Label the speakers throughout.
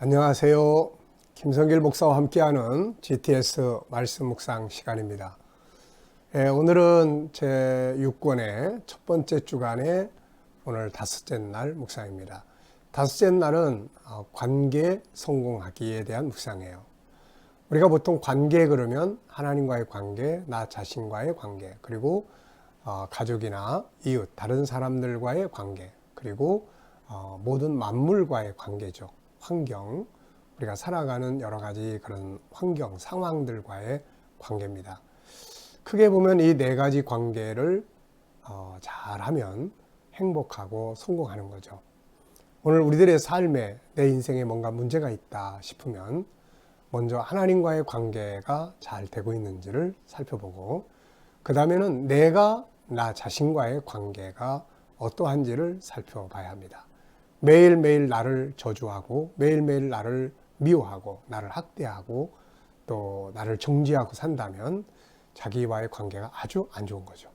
Speaker 1: 안녕하세요. 김성길 목사와 함께하는 GTS 말씀 묵상 시간입니다. 오늘은 제 6권의 첫 번째 주간의 오늘 다섯째 날 묵상입니다. 다섯째 날은 관계 성공하기에 대한 묵상이에요. 우리가 보통 관계 그러면 하나님과의 관계, 나 자신과의 관계, 그리고 가족이나 이웃, 다른 사람들과의 관계, 그리고 모든 만물과의 관계죠. 환경, 우리가 살아가는 여러 가지 그런 환경, 상황들과의 관계입니다. 크게 보면 이 네 가지 관계를 잘하면 행복하고 성공하는 거죠. 오늘 우리들의 삶에 내 인생에 뭔가 문제가 있다 싶으면 먼저 하나님과의 관계가 잘 되고 있는지를 살펴보고, 그 다음에는 내가 나 자신과의 관계가 어떠한지를 살펴봐야 합니다. 매일매일 나를 저주하고 매일매일 나를 미워하고 나를 학대하고 또 나를 정죄하고 산다면 자기와의 관계가 아주 안 좋은 거죠.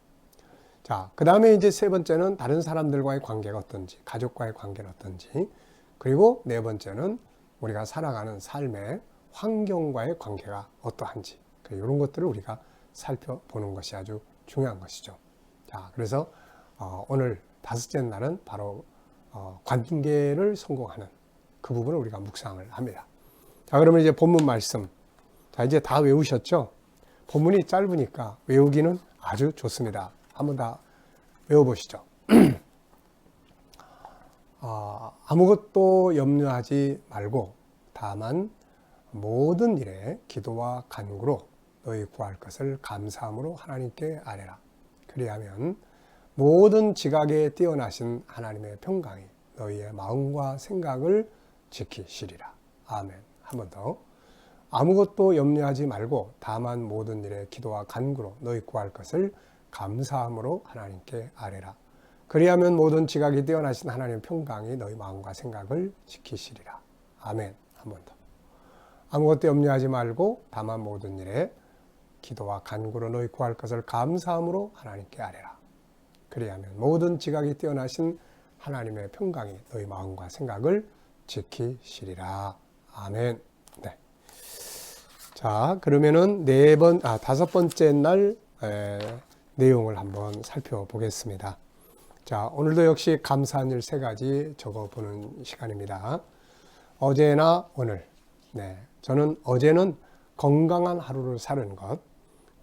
Speaker 1: 자, 그 다음에 이제 세 번째는 다른 사람들과의 관계가 어떤지, 가족과의 관계는 어떤지, 그리고 네 번째는 우리가 살아가는 삶의 환경과의 관계가 어떠한지, 이런 것들을 우리가 살펴보는 것이 아주 중요한 것이죠. 자, 그래서 오늘 다섯째 날은 바로 관계를 성공하는 그 부분을 우리가 묵상을 합니다. 자, 그러면 이제 본문 말씀. 자, 이제 다 외우셨죠? 본문이 짧으니까 외우기는 아주 좋습니다. 한번 다 외워보시죠. 아무것도 염려하지 말고 다만 모든 일에 기도와 간구로 너희 구할 것을 감사함으로 하나님께 아뢰라. 그리하면 모든 지각에 뛰어나신 하나님의 평강이 너희의 마음과 생각을 지키시리라. 아멘. 한 번 더. 아무것도 염려하지 말고 다만 모든 일에 기도와 간구로 너희 구할 것을 감사함으로 하나님께 아뢰라. 그리하면 모든 지각이 뛰어나신 하나님의 평강이 너희 마음과 생각을 지키시리라. 아멘. 한 번 더. 아무것도 염려하지 말고 다만 모든 일에 기도와 간구로 너희 구할 것을 감사함으로 하나님께 아뢰라. 그리하면 모든 지각이 뛰어나신 하나님의 평강이 너희 마음과 생각을 지키시리라. 아멘. 네. 자, 그러면은 다섯 번째 날 내용을 한번 살펴보겠습니다. 자, 오늘도 역시 감사한 일 세 가지 적어보는 시간입니다. 어제나 오늘. 네. 저는 어제는 건강한 하루를 사는 것,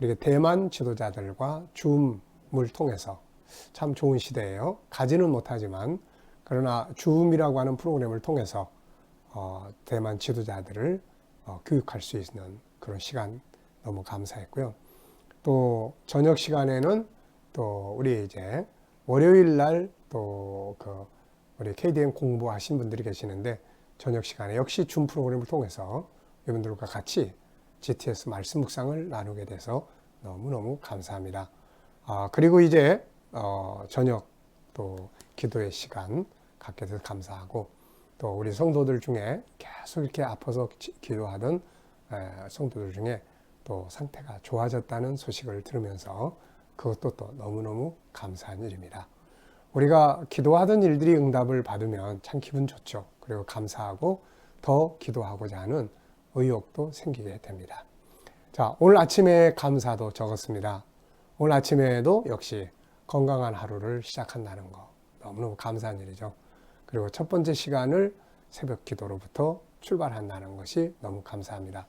Speaker 1: 우리 대만 지도자들과 줌을 통해서 참 좋은 시대예요. 가지는 못하지만 그러나 줌이라고 하는 프로그램을 통해서 대만 지도자들을 교육할 수 있는 그런 시간 너무 감사했고요. 또 저녁 시간에는 또 우리 이제 월요일 날 또 우리 KDM 공부하신 분들이 계시는데 저녁 시간에 역시 줌 프로그램을 통해서 여러분들과 같이 GTS 말씀 묵상을 나누게 돼서 너무너무 감사합니다. 그리고 이제 저녁 또 기도의 시간 갖게 돼서 감사하고, 또 우리 성도들 중에 계속 이렇게 아파서 기도하던 성도들 중에 또 상태가 좋아졌다는 소식을 들으면서 그것도 또 너무너무 감사한 일입니다. 우리가 기도하던 일들이 응답을 받으면 참 기분 좋죠. 그리고 감사하고 더 기도하고자 하는 의욕도 생기게 됩니다. 자, 오늘 아침에 감사도 적었습니다. 오늘 아침에도 역시 건강한 하루를 시작한다는 거 너무너무 감사한 일이죠. 그리고 첫 번째 시간을 새벽 기도로부터 출발한다는 것이 너무 감사합니다.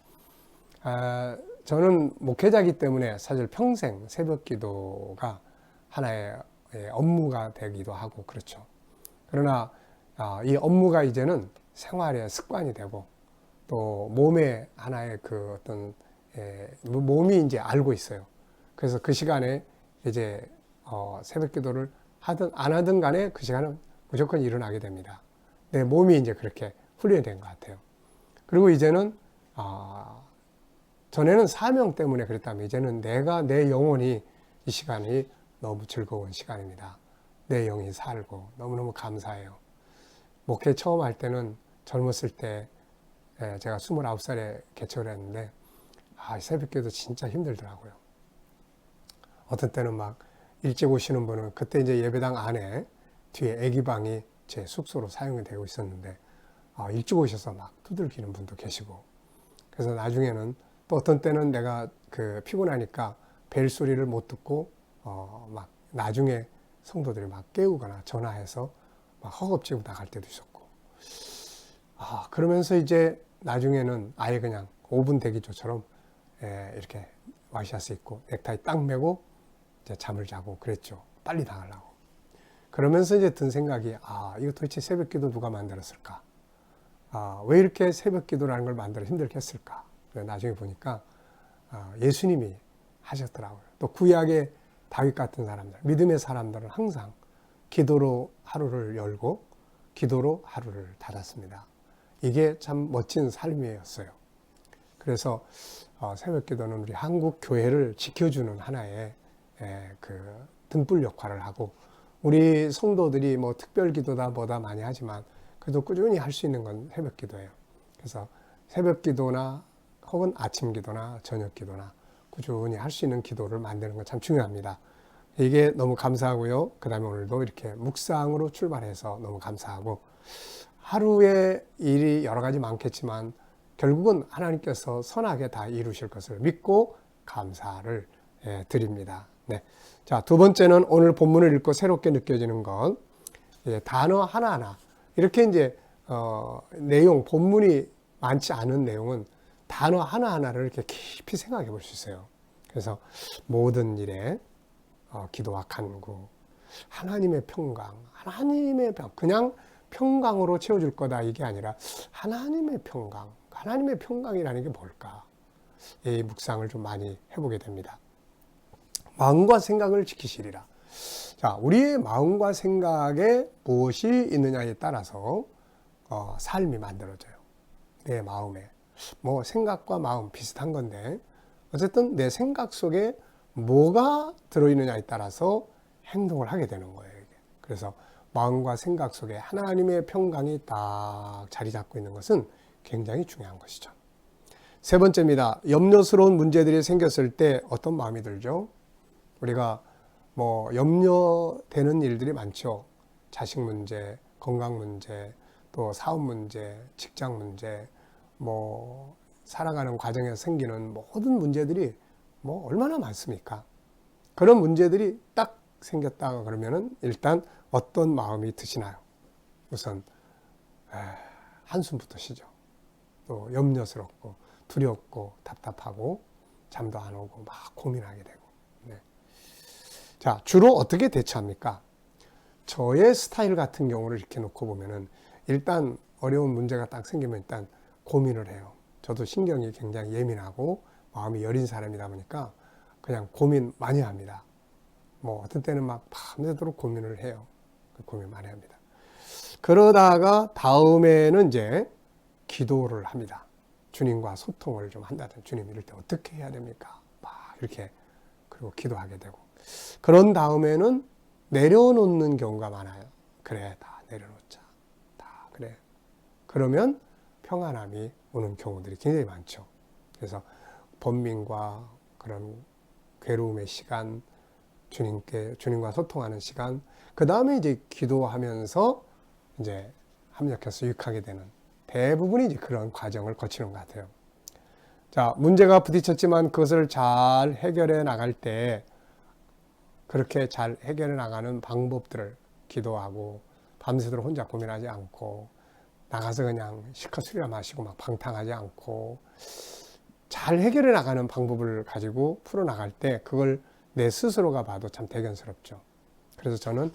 Speaker 1: 저는 목회자이기 때문에 사실 평생 새벽 기도가 하나의 업무가 되기도 하고 그렇죠. 그러나 이 업무가 이제는 생활의 습관이 되고 또 몸의 하나의 몸이 이제 알고 있어요. 그래서 그 시간에 이제 새벽 기도를 하든 안 하든 간에 그 시간은 무조건 일어나게 됩니다. 내 몸이 이제 그렇게 훈련이 된 것 같아요. 그리고 이제는 전에는 사명 때문에 그랬다면 이제는 내 영혼이 이 시간이 너무 즐거운 시간입니다. 내 영이 살고 너무너무 감사해요. 목회 처음 할 때는 젊었을 때 제가 29살에 개척을 했는데 새벽기도 진짜 힘들더라고요. 어떤 때는 막 일찍 오시는 분은 그때 이제 예배당 안에 뒤에 애기방이 제 숙소로 사용이 되고 있었는데 일찍 오셔서 막 두들기는 분도 계시고, 그래서 나중에는 또 어떤 때는 내가 피곤하니까 벨 소리를 못 듣고 막 나중에 성도들이 막 깨우거나 전화해서 막 허겁지겁 나갈 때도 있었고, 그러면서 이제 나중에는 아예 그냥 5분 대기조처럼 이렇게 와이셔츠 입고 넥타이 딱 매고 이제 잠을 자고 그랬죠. 빨리 나가려고. 그러면서 이제 든 생각이, 이거 도대체 새벽 기도 누가 만들었을까? 왜 이렇게 새벽 기도라는 걸 만들어 힘들게 했을까? 나중에 보니까 예수님이 하셨더라고요. 또 구약의 다윗 같은 사람들, 믿음의 사람들은 항상 기도로 하루를 열고 기도로 하루를 닫았습니다. 이게 참 멋진 삶이었어요. 그래서 새벽 기도는 우리 한국 교회를 지켜주는 하나의 등불 역할을 하고, 우리 성도들이 뭐 특별 기도다 뭐다 많이 하지만 그래도 꾸준히 할 수 있는 건 새벽 기도예요. 그래서 새벽 기도나 혹은 아침 기도나 저녁 기도나 꾸준히 할 수 있는 기도를 만드는 건 참 중요합니다. 이게 너무 감사하고요. 그 다음에 오늘도 이렇게 묵상으로 출발해서 너무 감사하고, 하루에 일이 여러 가지 많겠지만 결국은 하나님께서 선하게 다 이루실 것을 믿고 감사를 드립니다. 네. 자, 두 번째는 오늘 본문을 읽고 새롭게 느껴지는 것, 단어 하나하나. 이렇게 이제 내용, 본문이 많지 않은 내용은 단어 하나하나를 이렇게 깊이 생각해 볼 수 있어요. 그래서 모든 일에 기도와 간구, 하나님의 평강, 하나님의 그냥 평강으로 채워줄 거다 이게 아니라 하나님의 평강, 하나님의 평강이라는 게 뭘까? 이 묵상을 좀 많이 해보게 됩니다. 마음과 생각을 지키시리라. 자, 우리의 마음과 생각에 무엇이 있느냐에 따라서 삶이 만들어져요. 내 마음에. 뭐 생각과 마음 비슷한 건데 어쨌든 내 생각 속에 뭐가 들어있느냐에 따라서 행동을 하게 되는 거예요. 이게. 그래서 마음과 생각 속에 하나님의 평강이 딱 자리 잡고 있는 것은 굉장히 중요한 것이죠. 세 번째입니다. 염려스러운 문제들이 생겼을 때 어떤 마음이 들죠? 우리가 뭐 염려되는 일들이 많죠. 자식 문제, 건강 문제, 또 사업 문제, 직장 문제, 뭐 살아가는 과정에서 생기는 모든 문제들이 뭐 얼마나 많습니까? 그런 문제들이 딱 생겼다 그러면은 일단 어떤 마음이 드시나요? 우선 한숨부터 쉬죠. 또 염려스럽고 두렵고 답답하고 잠도 안 오고 막 고민하게 되고. 네. 자, 주로 어떻게 대처합니까? 저의 스타일 같은 경우를 이렇게 놓고 보면은 일단 어려운 문제가 딱 생기면 일단 고민을 해요. 저도 신경이 굉장히 예민하고 마음이 여린 사람이다 보니까 그냥 고민 많이 합니다. 뭐 어떤 때는 막 밤새도록 고민을 해요. 고민 많이 합니다. 그러다가 다음에는 이제 기도를 합니다. 주님과 소통을 좀 한다든지, 주님 이럴 때 어떻게 해야 됩니까? 막 이렇게, 그리고 기도하게 되고, 그런 다음에는 내려놓는 경우가 많아요. 그래, 다 내려놓자. 다 그래. 그러면 평안함이 오는 경우들이 굉장히 많죠. 그래서 번민과 그런 괴로움의 시간, 주님과 소통하는 시간, 그 다음에 이제 기도하면서 이제 합력해서 유익하게 되는 대부분이 이제 그런 과정을 거치는 것 같아요. 자, 문제가 부딪혔지만 그것을 잘 해결해 나갈 때 그렇게 잘 해결해 나가는 방법들을 기도하고 밤새도록 혼자 고민하지 않고 나가서 그냥 실컷 술이나 마시고 막 방탕하지 않고 잘 해결해 나가는 방법을 가지고 풀어 나갈 때 그걸 내 스스로가 봐도 참 대견스럽죠. 그래서 저는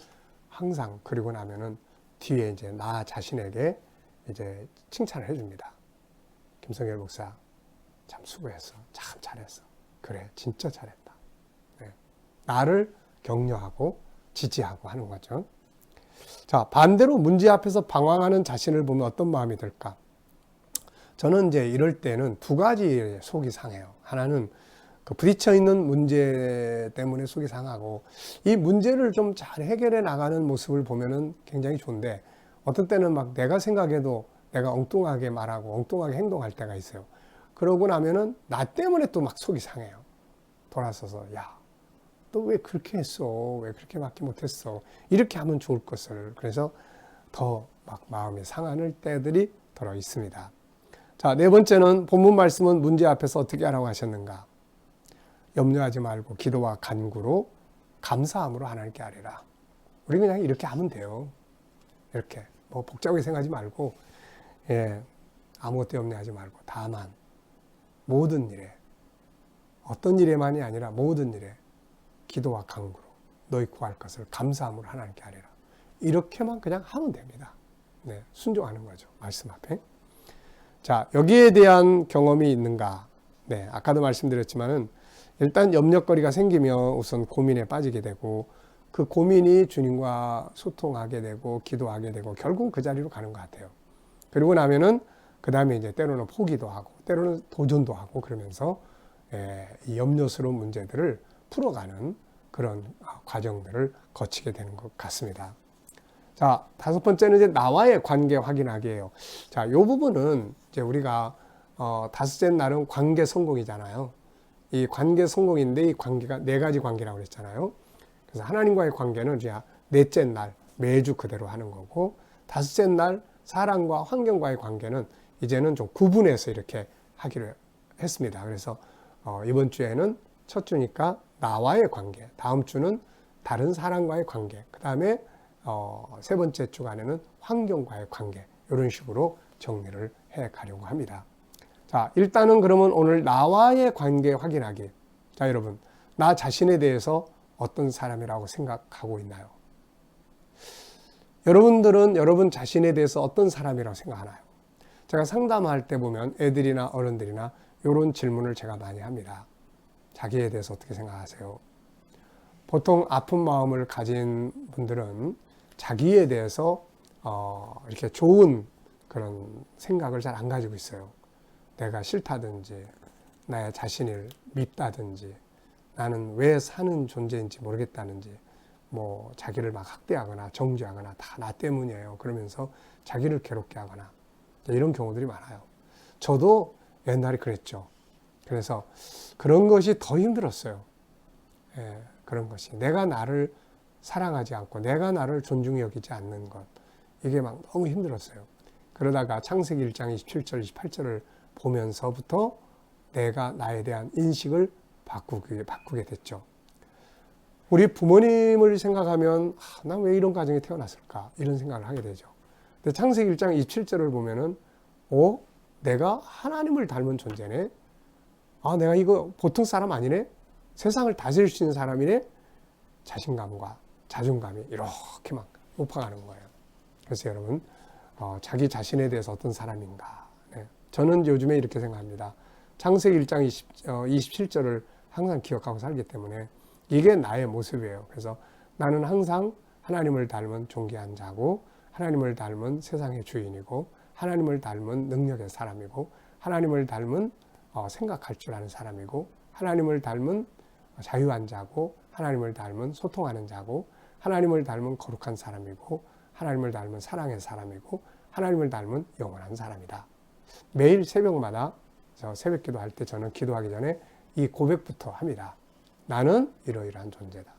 Speaker 1: 항상 그리고 나면은 뒤에 이제 나 자신에게 이제 칭찬을 해줍니다. 김성열 목사, 참 수고했어. 참 잘했어. 그래, 진짜 잘했다. 네. 나를 격려하고 지지하고 하는 거죠. 자, 반대로 문제 앞에서 방황하는 자신을 보면 어떤 마음이 들까? 저는 이제 이럴 때는 두 가지 속이 상해요. 하나는 그 부딪혀 있는 문제 때문에 속이 상하고, 이 문제를 좀 잘 해결해 나가는 모습을 보면은 굉장히 좋은데, 어떤 때는 막 내가 생각해도 내가 엉뚱하게 말하고 엉뚱하게 행동할 때가 있어요. 그러고 나면은 나 때문에 또 막 속이 상해요. 돌아서서, 야, 너 왜 그렇게 했어? 왜 그렇게밖에 못했어? 이렇게 하면 좋을 것을. 그래서 더 막 마음이 상하는 때들이 더 들어 있습니다. 자, 네 번째는 본문 말씀은 문제 앞에서 어떻게 하라고 하셨는가? 염려하지 말고 기도와 간구로 감사함으로 하나님께 아뢰라. 우리 그냥 이렇게 하면 돼요. 이렇게 뭐 복잡하게 생각하지 말고, 아무것도 염려하지 말고, 다만 모든 일에, 어떤 일에만이 아니라 모든 일에 기도와 간구로 너희 구할 것을 감사함으로 하나님께 아뢰라. 이렇게만 그냥 하면 됩니다. 네, 순종하는 거죠. 말씀 앞에. 자, 여기에 대한 경험이 있는가? 네, 아까도 말씀드렸지만은 일단 염려거리가 생기면 우선 고민에 빠지게 되고, 그 고민이 주님과 소통하게 되고 기도하게 되고 결국 그 자리로 가는 것 같아요. 그리고 나면은 그 다음에 이제 때로는 포기도 하고 때로는 도전도 하고 그러면서 이 염려스러운 문제들을 풀어가는 그런 과정들을 거치게 되는 것 같습니다. 자, 다섯 번째는 이제 나와의 관계 확인하기예요. 자, 요 부분은 이제 우리가 다섯째 날은 관계 성공이잖아요. 이 관계 성공인데 이 관계가 네 가지 관계라고 그랬잖아요. 그래서 하나님과의 관계는 이제 넷째 날 매주 그대로 하는 거고, 다섯째 날 사람과 환경과의 관계는 이제는 좀 구분해서 이렇게 하기로 했습니다. 그래서 이번 주에는 첫 주니까 나와의 관계, 다음 주는 다른 사람과의 관계, 그 다음에 세 번째 주간에는 환경과의 관계, 이런 식으로 정리를 해 가려고 합니다. 자, 일단은 그러면 오늘 나와의 관계 확인하기. 자, 여러분, 나 자신에 대해서 어떤 사람이라고 생각하고 있나요? 여러분들은 여러분 자신에 대해서 어떤 사람이라고 생각하나요? 제가 상담할 때 보면 애들이나 어른들이나 이런 질문을 제가 많이 합니다. 자기에 대해서 어떻게 생각하세요? 보통 아픈 마음을 가진 분들은 자기에 대해서 이렇게 좋은 그런 생각을 잘 안 가지고 있어요. 내가 싫다든지 나의 자신을 밉다든지 나는 왜 사는 존재인지 모르겠다는지 뭐 자기를 막 학대하거나 정죄하거나 다 나 때문이에요 그러면서 자기를 괴롭게 하거나 이런 경우들이 많아요. 저도 옛날에 그랬죠. 그래서 그런 것이 더 힘들었어요. 그런 것이 내가 나를 사랑하지 않고 내가 나를 존중히 여기지 않는 것, 이게 막 너무 힘들었어요. 그러다가 창세기 1장 27절 28절을 보면서부터 내가 나에 대한 인식을 바꾸게 됐죠. 우리 부모님을 생각하면 난 왜 이런 가정에 태어났을까 이런 생각을 하게 되죠. 근데 창세기 1장 27절을 보면은 내가 하나님을 닮은 존재네. 내가 이거 보통 사람 아니네. 세상을 다스릴 수 있는 사람이네. 자신감과 자존감이 이렇게 막 높아가는 거예요. 그래서 여러분 자기 자신에 대해서 어떤 사람인가. 네. 저는 요즘에 이렇게 생각합니다. 창세기 1장 27절을 항상 기억하고 살기 때문에 이게 나의 모습이에요. 그래서 나는 항상 하나님을 닮은 존귀한 자고 하나님을 닮은 세상의 주인이고 하나님을 닮은 능력의 사람이고 하나님을 닮은 생각할 줄 아는 사람이고 하나님을 닮은 자유한 자고 하나님을 닮은 소통하는 자고 하나님을 닮은 거룩한 사람이고 하나님을 닮은 사랑의 사람이고 하나님을 닮은 영원한 사람이다. 매일 새벽마다 새벽 기도할 때 저는 기도하기 전에 이 고백부터 합니다. 나는 이러이러한 존재다.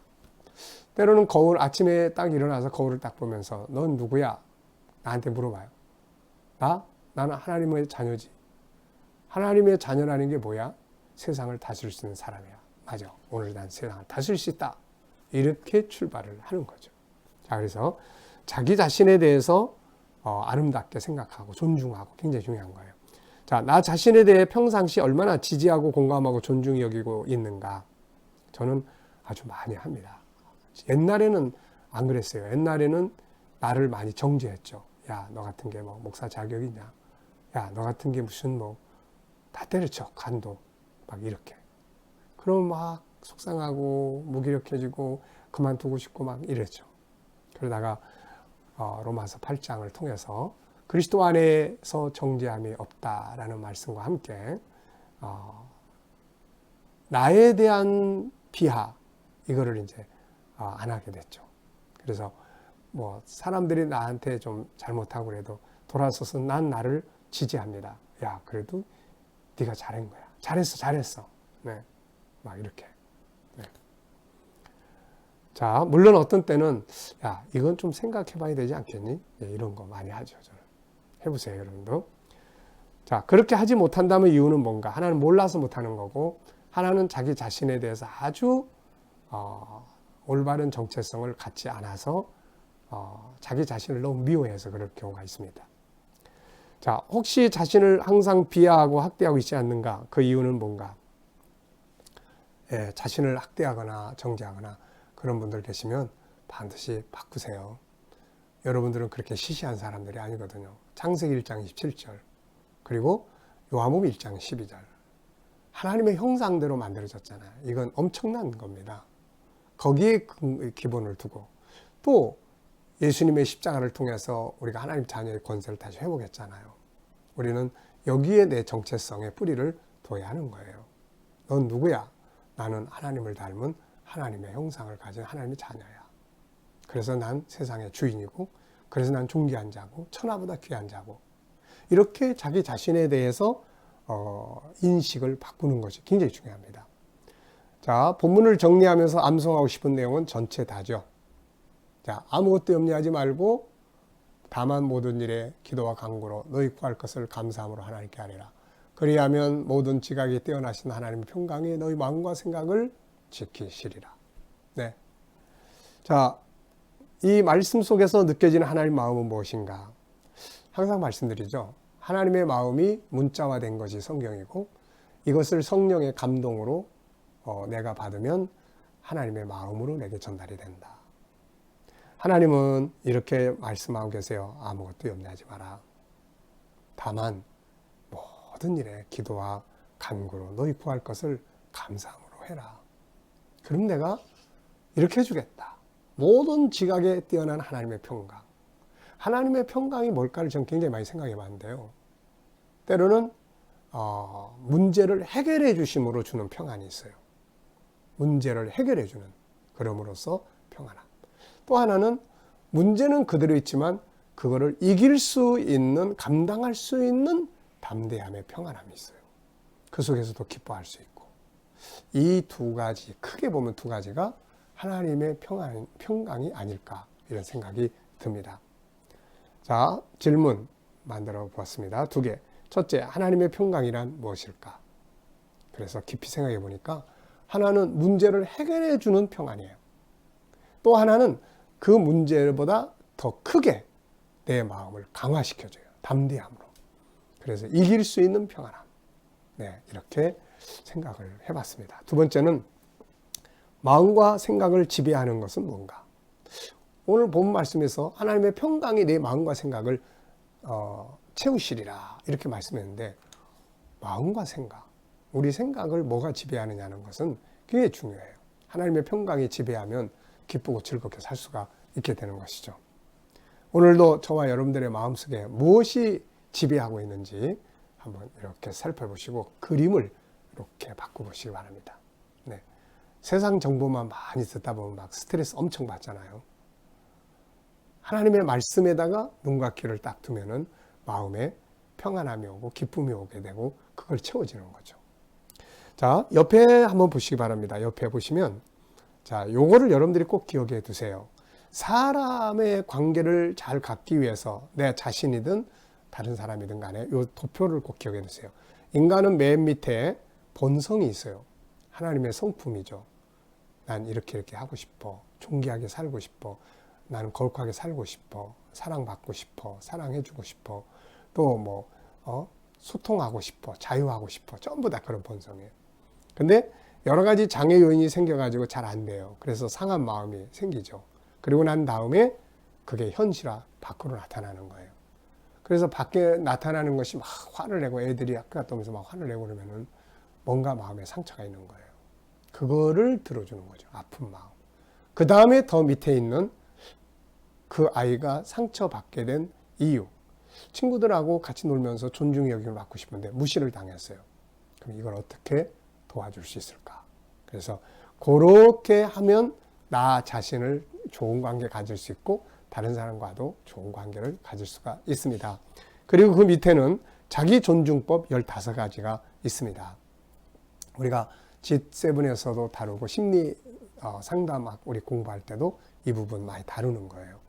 Speaker 1: 때로는 아침에 딱 일어나서 거울을 딱 보면서 넌 누구야? 나한테 물어봐요. 나는 하나님의 자녀지. 하나님의 자녀라는 게 뭐야? 세상을 다스릴 수 있는 사람이야. 맞아. 오늘 난 세상을 다스릴 수 있다. 이렇게 출발을 하는 거죠. 자, 그래서 자기 자신에 대해서 아름답게 생각하고 존중하고 굉장히 중요한 거예요. 자, 나 자신에 대해 평상시 얼마나 지지하고 공감하고 존중히 여기고 있는가? 저는 아주 많이 합니다. 옛날에는 안 그랬어요. 옛날에는 나를 많이 정죄했죠. 야, 너 같은 게 뭐 목사 자격이 있냐? 야, 너 같은 게 무슨 다 때려쳐. 간도. 막 이렇게. 그럼 막 속상하고 무기력해지고 그만두고 싶고 막 이랬죠. 그러다가 로마서 8장을 통해서 그리스도 안에서 정죄함이 없다라는 말씀과 함께 나에 대한 비하 이거를 이제 안 하게 됐죠. 그래서 사람들이 나한테 좀 잘못하고 그래도 돌아서서 난 나를 지지합니다. 야, 그래도 네가 잘한 거야. 잘했어. 네, 막 이렇게. 네. 자, 물론 어떤 때는 야, 이건 좀 생각해봐야 되지 않겠니? 네, 이런 거 많이 하죠. 저는 해보세요, 여러분도. 자, 그렇게 하지 못한다면 이유는 뭔가? 하나는 몰라서 못하는 거고, 하나는 자기 자신에 대해서 아주 올바른 정체성을 갖지 않아서 자기 자신을 너무 미워해서 그럴 경우가 있습니다. 자, 혹시 자신을 항상 비하하고 학대하고 있지 않는가? 그 이유는 뭔가? 예, 자신을 학대하거나 정죄하거나 그런 분들 계시면 반드시 바꾸세요. 여러분들은 그렇게 시시한 사람들이 아니거든요. 창세기 1장 27절 그리고 요한복음 1장 12절 하나님의 형상대로 만들어졌잖아요. 이건 엄청난 겁니다. 거기에 기본을 두고 또 예수님의 십자가를 통해서 우리가 하나님 자녀의 권세를 다시 회복했잖아요. 우리는 여기에 내 정체성의 뿌리를 둬야 하는 거예요. 넌 누구야? 나는 하나님을 닮은 하나님의 형상을 가진 하나님의 자녀야. 그래서 난 세상의 주인이고 그래서 난 존귀한 자고 천하보다 귀한 자고 이렇게 자기 자신에 대해서 인식을 바꾸는 것이 굉장히 중요합니다. 자, 본문을 정리하면서 암송하고 싶은 내용은 전체 다죠. 자, 아무것도 염려하지 말고 다만 모든 일에 기도와 간구로 너희 구할 것을 감사함으로 하나님께 아뢰라. 그리하면 모든 지각이 뛰어나신 하나님의 평강이 너희 마음과 생각을 지키시리라. 네. 자, 이 말씀 속에서 느껴지는 하나님의 마음은 무엇인가? 항상 말씀드리죠. 하나님의 마음이 문자화된 것이 성경이고 이것을 성령의 감동으로 내가 받으면 하나님의 마음으로 내게 전달이 된다. 하나님은 이렇게 말씀하고 계세요. 아무것도 염려하지 마라. 다만 모든 일에 기도와 간구로 너희 구할 것을 감사함으로 해라. 그럼 내가 이렇게 해주겠다. 모든 지각에 뛰어난 하나님의 평강. 하나님의 평강이 뭘까를 저는 굉장히 많이 생각해 봤는데요. 때로는 문제를 해결해 주심으로 주는 평안이 있어요. 문제를 해결해 주는 그럼으로써 평안함. 또 하나는 문제는 그대로 있지만 그거를 이길 수 있는 감당할 수 있는 담대함의 평안함이 있어요. 그 속에서도 기뻐할 수 있고 이 두 가지 크게 보면 두 가지가 하나님의 평강이 아닐까 이런 생각이 듭니다. 자, 질문 만들어 보았습니다. 두 개. 첫째, 하나님의 평강이란 무엇일까? 그래서 깊이 생각해 보니까 하나는 문제를 해결해 주는 평안이에요. 또 하나는 그 문제보다 더 크게 내 마음을 강화시켜줘요. 담대함으로. 그래서 이길 수 있는 평안함. 네, 이렇게 생각을 해봤습니다. 두 번째는 마음과 생각을 지배하는 것은 뭔가? 오늘 본 말씀에서 하나님의 평강이 내 마음과 생각을 채우시리라 이렇게 말씀했는데 마음과 생각, 우리 생각을 뭐가 지배하느냐는 것은 굉장히 중요해요. 하나님의 평강이 지배하면 기쁘고 즐겁게 살 수가 있게 되는 것이죠. 오늘도 저와 여러분들의 마음속에 무엇이 지배하고 있는지 한번 이렇게 살펴보시고 그림을 이렇게 바꿔보시기 바랍니다. 네. 세상 정보만 많이 듣다 보면 막 스트레스 엄청 받잖아요. 하나님의 말씀에다가 눈과 귀를 딱 두면은 마음에 평안함이 오고 기쁨이 오게 되고 그걸 채워지는 거죠. 자, 옆에 한번 보시기 바랍니다. 옆에 보시면 자, 요거를 여러분들이 꼭 기억해 두세요. 사람의 관계를 잘 갖기 위해서 내 자신이든 다른 사람이든 간에 요 도표를 꼭 기억해 두세요. 인간은 맨 밑에 본성이 있어요. 하나님의 성품이죠. 난 이렇게 하고 싶어. 존귀하게 살고 싶어. 나는 거룩하게 살고 싶어. 사랑받고 싶어. 사랑해주고 싶어. 또 소통하고 싶어. 자유하고 싶어. 전부 다 그런 본성이에요. 근데 여러 가지 장애 요인이 생겨가지고 잘 안 돼요. 그래서 상한 마음이 생기죠. 그리고 난 다음에 그게 현실화 밖으로 나타나는 거예요. 그래서 밖에 나타나는 것이 막 화를 내고 애들이 학교 갔다 오면서 막 화를 내고 그러면은 뭔가 마음에 상처가 있는 거예요. 그거를 들어주는 거죠. 아픈 마음. 그 다음에 더 밑에 있는 그 아이가 상처받게 된 이유. 친구들하고 같이 놀면서 존중의 여김을 받고 싶은데 무시를 당했어요. 그럼 이걸 어떻게 도와줄 수 있을까? 그래서 그렇게 하면 나 자신을 좋은 관계 가질 수 있고 다른 사람과도 좋은 관계를 가질 수가 있습니다. 그리고 그 밑에는 자기 존중법 15가지가 있습니다. 우리가 G7에서도 다루고 심리 상담학 우리 공부할 때도 이 부분 많이 다루는 거예요.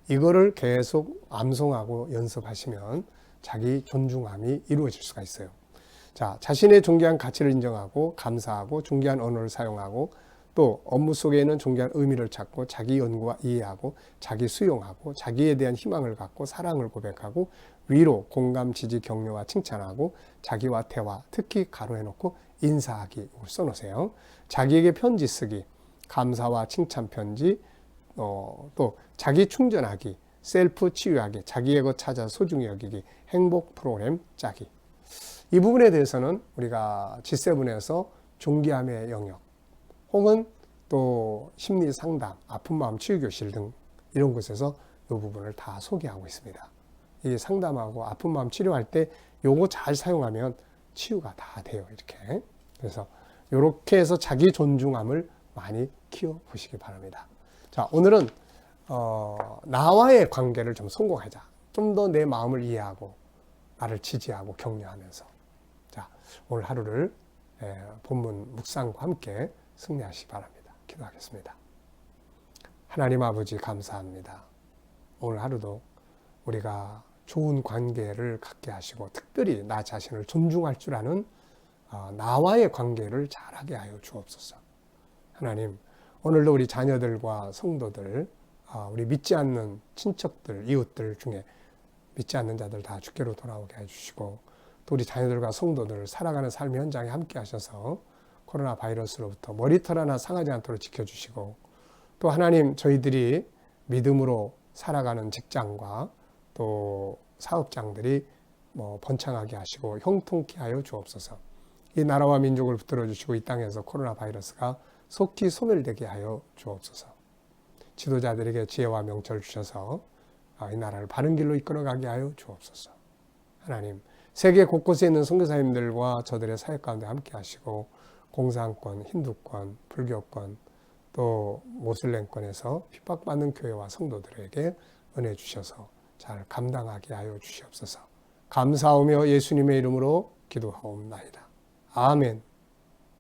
Speaker 1: 이거를 계속 암송하고 연습하시면 자기 존중함이 이루어질 수가 있어요. 자, 자신의 존귀한 가치를 인정하고 감사하고 존귀한 언어를 사용하고 또 업무 속에는 존귀한 의미를 찾고 자기 연구와 이해하고 자기 수용하고 자기에 대한 희망을 갖고 사랑을 고백하고 위로, 공감, 지지, 격려와 칭찬하고 자기와 대화, 특히 가로해놓고 인사하기 이걸 써놓으세요. 자기에게 편지 쓰기, 감사와 칭찬 편지, 또 자기 충전하기, 셀프 치유하기, 자기의 것 찾아 소중히 여기기, 행복 프로그램 짜기. 이 부분에 대해서는 우리가 G7에서 존귀함의 영역 혹은 또 심리 상담, 아픈 마음 치유 교실 등 이런 곳에서 이 부분을 다 소개하고 있습니다. 이 상담하고 아픈 마음 치료할 때 요거 잘 사용하면 치유가 다 돼요. 이렇게. 그래서 이렇게 해서 자기 존중함을 많이 키워 보시기 바랍니다. 자, 오늘은 나와의 관계를 좀 성공하자. 좀 더 내 마음을 이해하고 나를 지지하고 격려하면서 자, 오늘 하루를 본문 묵상과 함께 승리하시기 바랍니다. 기도하겠습니다. 하나님 아버지 감사합니다. 오늘 하루도 우리가 좋은 관계를 갖게 하시고 특별히 나 자신을 존중할 줄 아는 나와의 관계를 잘하게 하여 주옵소서. 하나님, 오늘도 우리 자녀들과 성도들, 우리 믿지 않는 친척들, 이웃들 중에 믿지 않는 자들 다 주께로 돌아오게 해주시고 또 우리 자녀들과 성도들을 살아가는 삶의 현장에 함께 하셔서 코로나 바이러스로부터 머리털 하나 상하지 않도록 지켜주시고 또 하나님 저희들이 믿음으로 살아가는 직장과 또 사업장들이 번창하게 하시고 형통케 하여 주옵소서. 이 나라와 민족을 붙들어 주시고 이 땅에서 코로나 바이러스가 속히 소멸되게 하여 주옵소서. 지도자들에게 지혜와 명철 주셔서 이 나라를 바른 길로 이끌어가게 하여 주옵소서. 하나님, 세계 곳곳에 있는 선교사님들과 저들의 사역 가운데 함께 하시고 공산권, 힌두권, 불교권, 또 모슬렘권에서 핍박받는 교회와 성도들에게 은혜 주셔서 잘 감당하게 하여 주시옵소서. 감사하며 예수님의 이름으로 기도하옵나이다. 아멘.